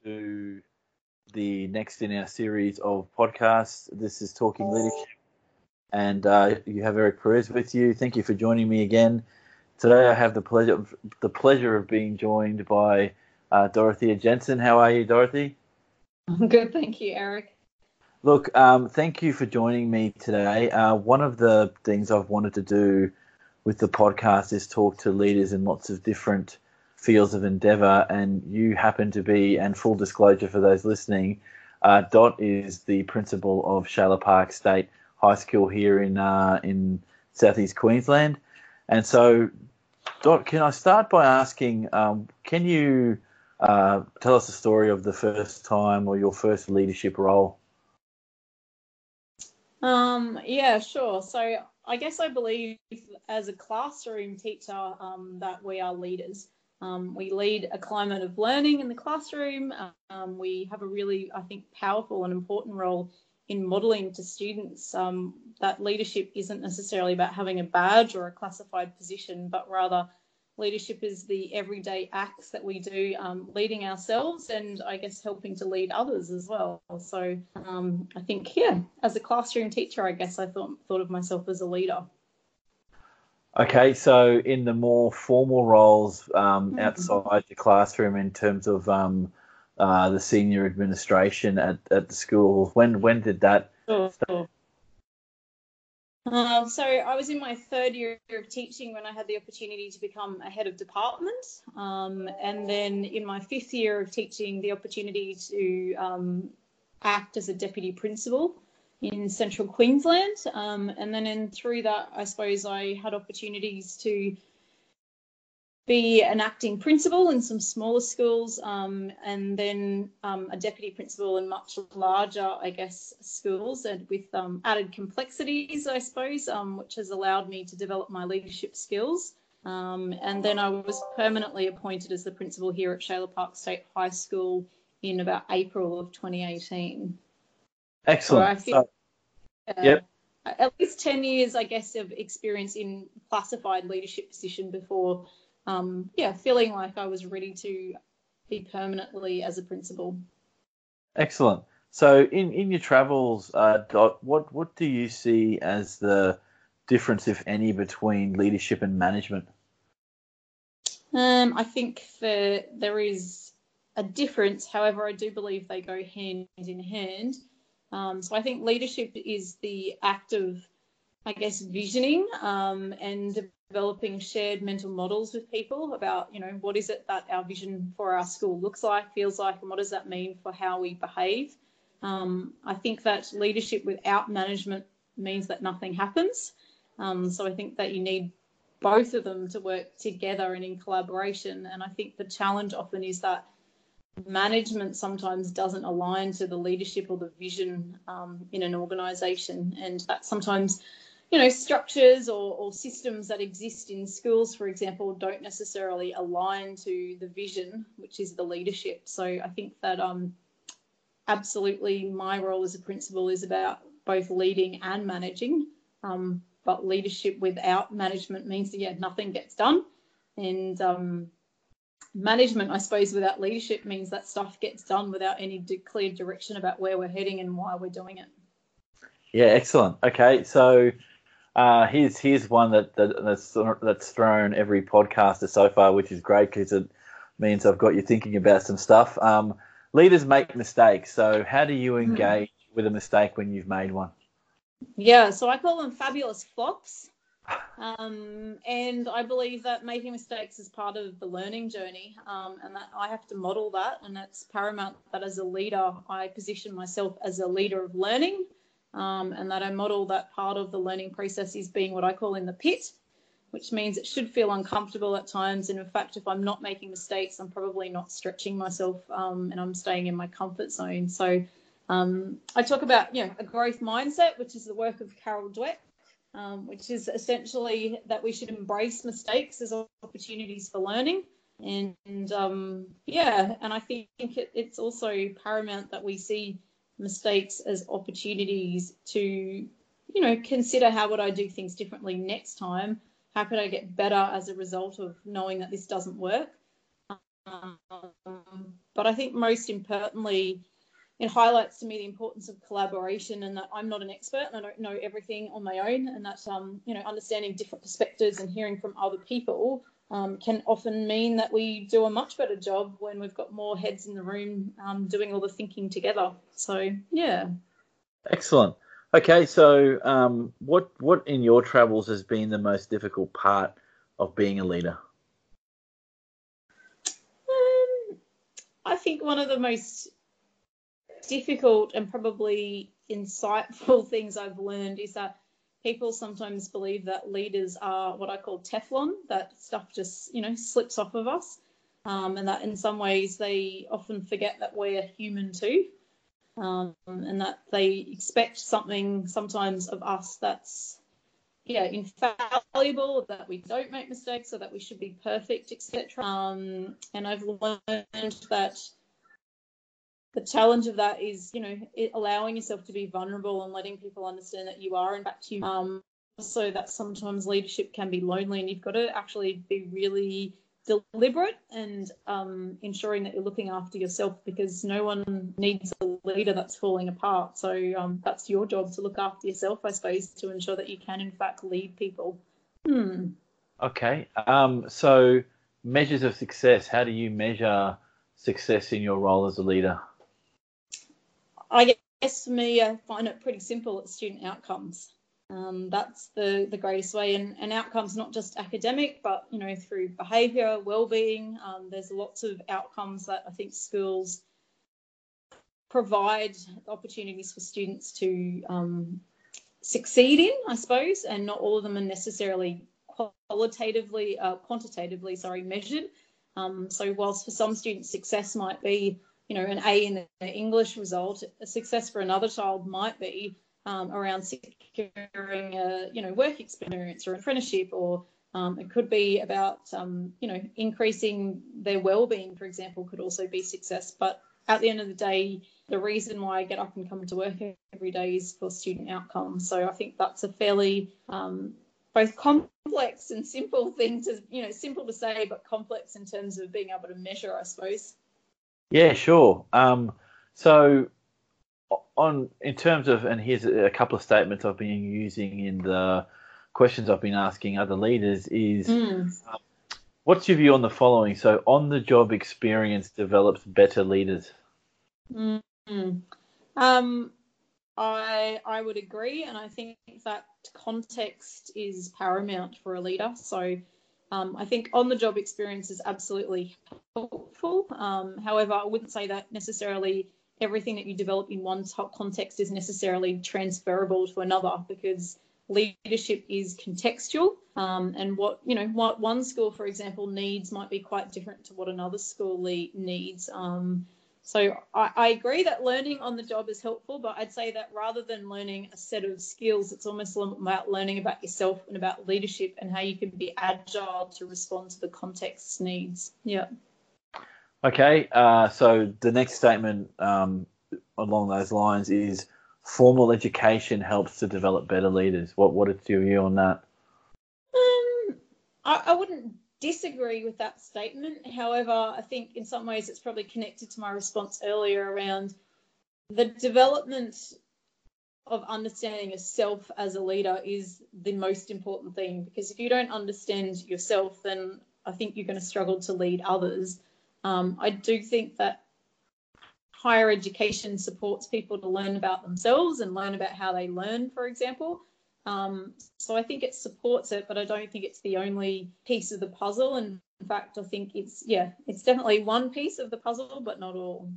to the next in our series of podcasts. This is Talking Leadership, and you have Eric Perez with you. Thank you for joining me again. Today I have the pleasure of being joined by Dorothea Jensen. How are you, Dorothy? I'm good, thank you, Eric. Look, thank you for joining me today. One of the things I've wanted to do with the podcast is talk to leaders in lots of different fields of endeavour, and you happen to be, and full disclosure for those listening, Dot is the principal of Shailer Park State High School here in southeast Queensland. And so, Dot, can I start by asking, can you tell us the story of the first time or your first leadership role? Yeah, sure. So I guess I believe as a classroom teacher that we are leaders. We lead a climate of learning in the classroom. We have a really, I think, powerful and important role in modelling to students that leadership isn't necessarily about having a badge or a classified position, but rather leadership is the everyday acts that we do, leading ourselves and I guess helping to lead others as well. So I think, as a classroom teacher, I guess I thought of myself as a leader. Okay, so in the more formal roles outside the classroom, in terms of the senior administration at the school, when did that start? So I was in my third year of teaching when I had the opportunity to become a head of department, and then in my fifth year of teaching, the opportunity to act as a deputy principal in central Queensland, and then through that, I suppose I had opportunities to be an acting principal in some smaller schools, and then a deputy principal in much larger, I guess, schools, and with added complexities, I suppose, which has allowed me to develop my leadership skills. And then I was permanently appointed as the principal here at Shailer Park State High School in about April of 2018. Excellent. So I feel at least 10 years, I guess, of experience in classified leadership position before feeling like I was ready to be permanently as a principal. Excellent. So in your travels, Dot, what do you see as the difference, if any, between leadership and management? I think there is a difference. However, I do believe they go hand in hand. So I think leadership is the act of, I guess, visioning and developing shared mental models with people about, what is it that our vision for our school looks like, feels like, and what does that mean for how we behave. I think that leadership without management means that nothing happens. So I think that you need both of them to work together and in collaboration. And I think the challenge often is that management sometimes doesn't align to the leadership or the vision in an organisation, and that sometimes structures or systems that exist in schools, for example, don't necessarily align to the vision, which is the leadership. So I think that absolutely my role as a principal is about both leading and managing, but leadership without management means that nothing gets done, and management, I suppose, without leadership means that stuff gets done without any clear direction about where we're heading and why we're doing it. Yeah, excellent. Okay, so here's one that's thrown every podcaster so far, which is great because it means I've got you thinking about some stuff. Leaders make mistakes. So how do you engage with a mistake when you've made one? Yeah, so I call them fabulous flops. And I believe that making mistakes is part of the learning journey, and that I have to model that, and it's paramount that as a leader I position myself as a leader of learning, and that I model that part of the learning process is being what I call in the pit, which means it should feel uncomfortable at times, and in fact if I'm not making mistakes I'm probably not stretching myself, and I'm staying in my comfort zone. So I talk about a growth mindset, which is the work of Carol Dweck, which is essentially that we should embrace mistakes as opportunities for learning. And I think it's also paramount that we see mistakes as opportunities to, consider how would I do things differently next time? How could I get better as a result of knowing that this doesn't work? But I think most importantly, it highlights to me the importance of collaboration, and that I'm not an expert and I don't know everything on my own, and that understanding different perspectives and hearing from other people can often mean that we do a much better job when we've got more heads in the room doing all the thinking together. So yeah. Excellent. Okay, so what in your travels has been the most difficult part of being a leader? I think one of the most difficult and probably insightful things I've learned is that people sometimes believe that leaders are what I call Teflon, that stuff just, slips off of us, and that in some ways they often forget that we're human too, and that they expect something sometimes of us that's, infallible, that we don't make mistakes, or that we should be perfect, etc. And I've learned that the challenge of that is, allowing yourself to be vulnerable and letting people understand that you are in fact human. So that sometimes leadership can be lonely, and you've got to actually be really deliberate and ensuring that you're looking after yourself, because no one needs a leader that's falling apart. So that's your job to look after yourself, I suppose, to ensure that you can in fact lead people. Okay. So measures of success. How do you measure success in your role as a leader? I guess for me, I find it pretty simple. It's student outcomes. That's the greatest way, and outcomes not just academic, but through behaviour, well-being. There's lots of outcomes that I think schools provide opportunities for students to succeed in, I suppose, and not all of them are necessarily quantitatively measured. So whilst for some students success might be an A in the English result, a success for another child might be around securing a work experience or apprenticeship, or it could be about increasing their well-being, for example, could also be success. But at the end of the day, the reason why I get up and come to work every day is for student outcomes. So I think that's a fairly both complex and simple thing to, simple to say, but complex in terms of being able to measure, I suppose. Yeah, sure. So in terms of, and here's a couple of statements I've been using in the questions I've been asking other leaders is, what's your view on the following? So on-the-job experience develops better leaders. I would agree, and I think that context is paramount for a leader. So I think on-the-job experience is absolutely helpful. However, I wouldn't say that necessarily everything that you develop in one context is necessarily transferable to another, because leadership is contextual, and what one school, for example, needs might be quite different to what another school needs. So I agree that learning on the job is helpful, but I'd say that rather than learning a set of skills, it's almost about learning about yourself and about leadership and how you can be agile to respond to the context's needs. Yeah. Okay, so the next statement along those lines is formal education helps to develop better leaders. What is your view on that? I wouldn't disagree with that statement. However, I think in some ways it's probably connected to my response earlier around the development of understanding yourself as a leader is the most important thing, because if you don't understand yourself, then I think you're going to struggle to lead others. I do think that higher education supports people to learn about themselves and learn about how they learn, for example. So I think it supports it, but I don't think it's the only piece of the puzzle. And in fact, I think it's definitely one piece of the puzzle, but not all.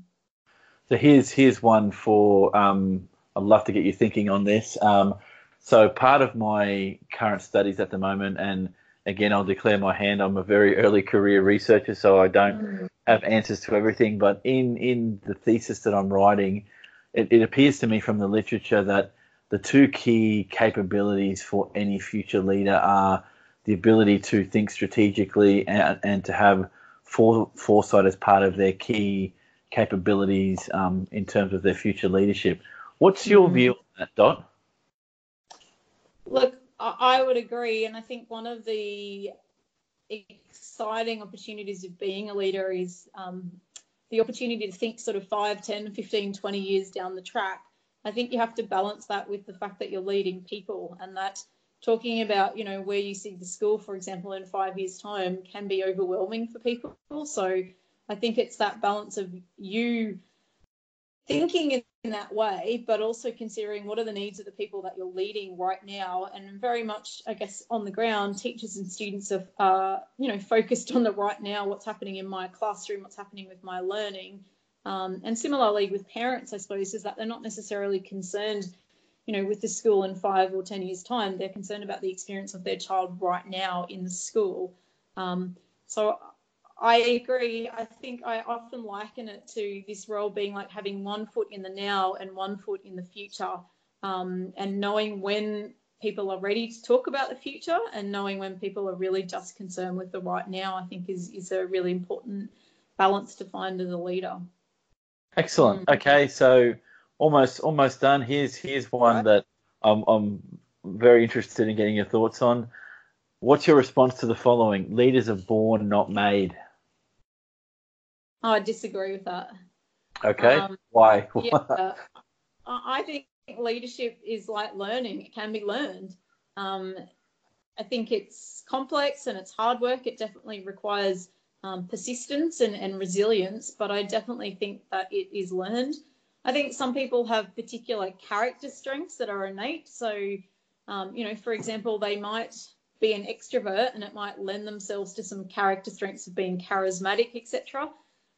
So here's one for, I'd love to get you thinking on this. So part of my current studies at the moment, and again, I'll declare my hand, I'm a very early career researcher, so I don't have answers to everything. But in the thesis that I'm writing, it appears to me from the literature that the two key capabilities for any future leader are the ability to think strategically and to have foresight as part of their key capabilities in terms of their future leadership. What's your view on that, Dot? Look, I would agree, and I think one of the exciting opportunities of being a leader is the opportunity to think sort of 5, 10, 15, 20 years down the track, I think you have to balance that with the fact that you're leading people, and that talking about, where you see the school, for example, in 5 years' time can be overwhelming for people. So I think it's that balance of you thinking in that way, but also considering what are the needs of the people that you're leading right now. And very much, I guess, on the ground, teachers and students are focused on the right now, what's happening in my classroom, what's happening with my learning. And similarly with parents, I suppose, is that they're not necessarily concerned, with the school in 5 or 10 years' time. They're concerned about the experience of their child right now in the school. So I agree. I think I often liken it to this role being like having 1 foot in the now and 1 foot in the future, and knowing when people are ready to talk about the future and knowing when people are really just concerned with the right now, I think is a really important balance to find as a leader. Excellent. Okay, so almost done. Here's one Right. that I'm very interested in getting your thoughts on. What's your response to the following? Leaders are born, not made. Oh, I disagree with that. Okay. Why? Yeah, I think leadership is like learning. It can be learned. I think it's complex and it's hard work. It definitely requires persistence and resilience, but I definitely think that it is learned. I think some people have particular character strengths that are innate. So, for example, they might be an extrovert and it might lend themselves to some character strengths of being charismatic, etc.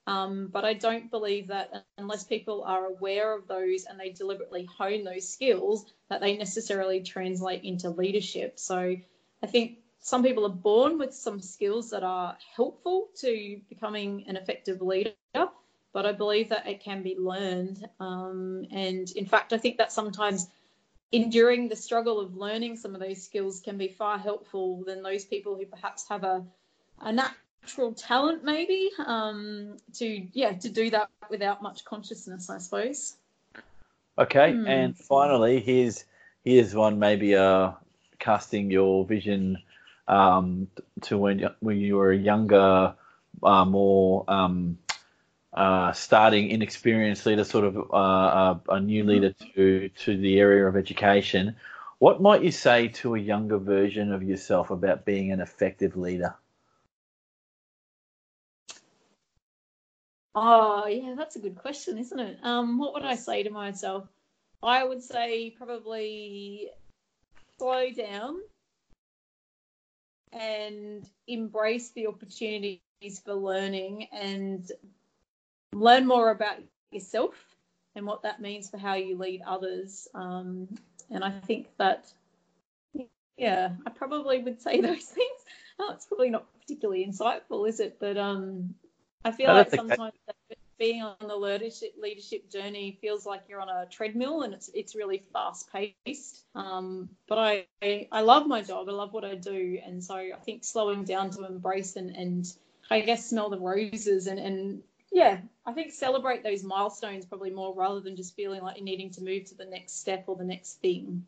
But I don't believe that unless people are aware of those and they deliberately hone those skills, that they necessarily translate into leadership. So I think some people are born with some skills that are helpful to becoming an effective leader, but I believe that it can be learned. And in fact, I think that sometimes enduring the struggle of learning some of those skills can be far helpful than those people who perhaps have a natural talent maybe to do that without much consciousness, I suppose. Okay, and finally, here's one maybe casting your vision to when you were a younger, more starting inexperienced leader, sort of a new leader to the area of education. What might you say to a younger version of yourself about being an effective leader? Oh, yeah, that's a good question, isn't it? What would I say to myself? I would say probably slow down and embrace the opportunities for learning and learn more about yourself and what that means for how you lead others. And I think that, yeah, I probably would say those things. Oh, it's probably not particularly insightful, is it? But I feel like sometimes being on the leadership journey feels like you're on a treadmill and it's really fast paced. But I love my job. I love what I do. And so I think slowing down to embrace and I guess smell the roses and yeah, I think celebrate those milestones probably more rather than just feeling like you're needing to move to the next step or the next thing.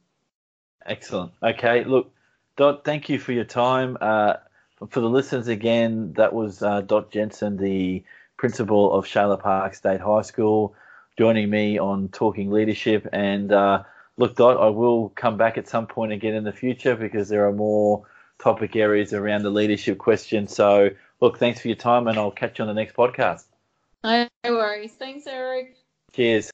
Excellent. Okay, look, Dot, thank you for your time. For the listeners again, that was Dot Jensen, the principal of Shailer Park State High School, joining me on Talking Leadership. And look, Dot, I will come back at some point again in the future because there are more topic areas around the leadership question. So, look, thanks for your time, and I'll catch you on the next podcast. No worries. Thanks, Eric. Cheers.